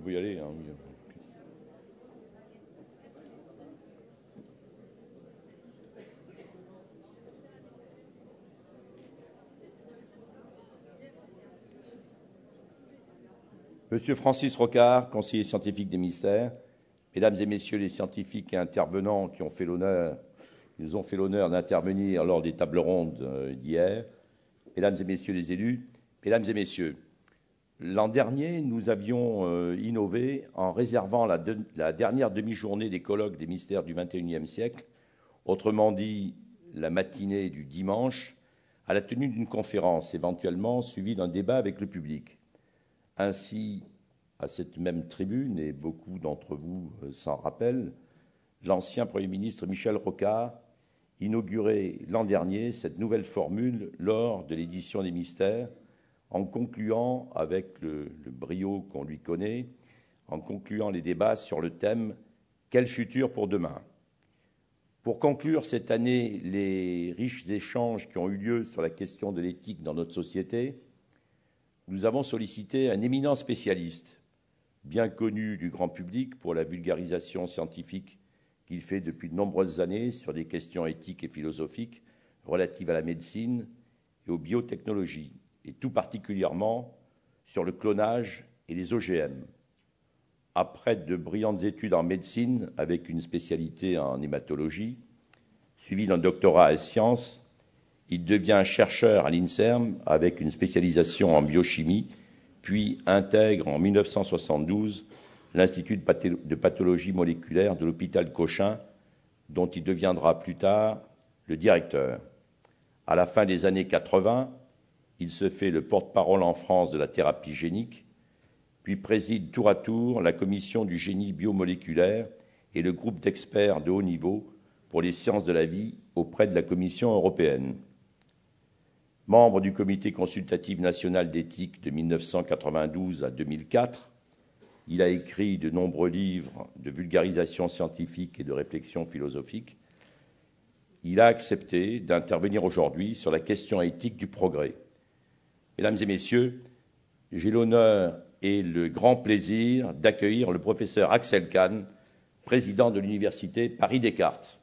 pouvez y aller. Hein. Monsieur Francis Rocard, conseiller scientifique des ministères, Mesdames et Messieurs les scientifiques et intervenants qui nous ont fait l'honneur d'intervenir lors des tables rondes d'hier, Mesdames et Messieurs les élus, Mesdames et Messieurs, l'an dernier, nous avions innové en réservant la dernière demi-journée des colloques des ministères du XXIe siècle, autrement dit la matinée du dimanche, à la tenue d'une conférence, éventuellement suivie d'un débat avec le public. Ainsi, à cette même tribune, et beaucoup d'entre vous s'en rappellent, l'ancien Premier ministre Michel Rocard inaugurait l'an dernier cette nouvelle formule lors de l'édition des Mystères, en concluant, avec le brio qu'on lui connaît, en concluant les débats sur le thème « Quel futur pour demain ?» Pour conclure cette année les riches échanges qui ont eu lieu sur la question de l'éthique dans notre société, nous avons sollicité un éminent spécialiste, bien connu du grand public pour la vulgarisation scientifique qu'il fait depuis de nombreuses années sur des questions éthiques et philosophiques relatives à la médecine et aux biotechnologies, et tout particulièrement sur le clonage et les OGM. Après de brillantes études en médecine avec une spécialité en hématologie, suivi d'un doctorat en sciences, il devient chercheur à l'INSERM avec une spécialisation en biochimie, puis intègre en 1972 l'Institut de pathologie moléculaire de l'hôpital Cochin, dont il deviendra plus tard le directeur. À la fin des années 80, il se fait le porte-parole en France de la thérapie génique, puis préside tour à tour la commission du génie biomoléculaire et le groupe d'experts de haut niveau pour les sciences de la vie auprès de la Commission européenne. Membre du Comité consultatif national d'éthique de 1992 à 2004, il a écrit de nombreux livres de vulgarisation scientifique et de réflexion philosophique. Il a accepté d'intervenir aujourd'hui sur la question éthique du progrès. Mesdames et Messieurs, j'ai l'honneur et le grand plaisir d'accueillir le professeur Axel Kahn, président de l'Université Paris-Descartes.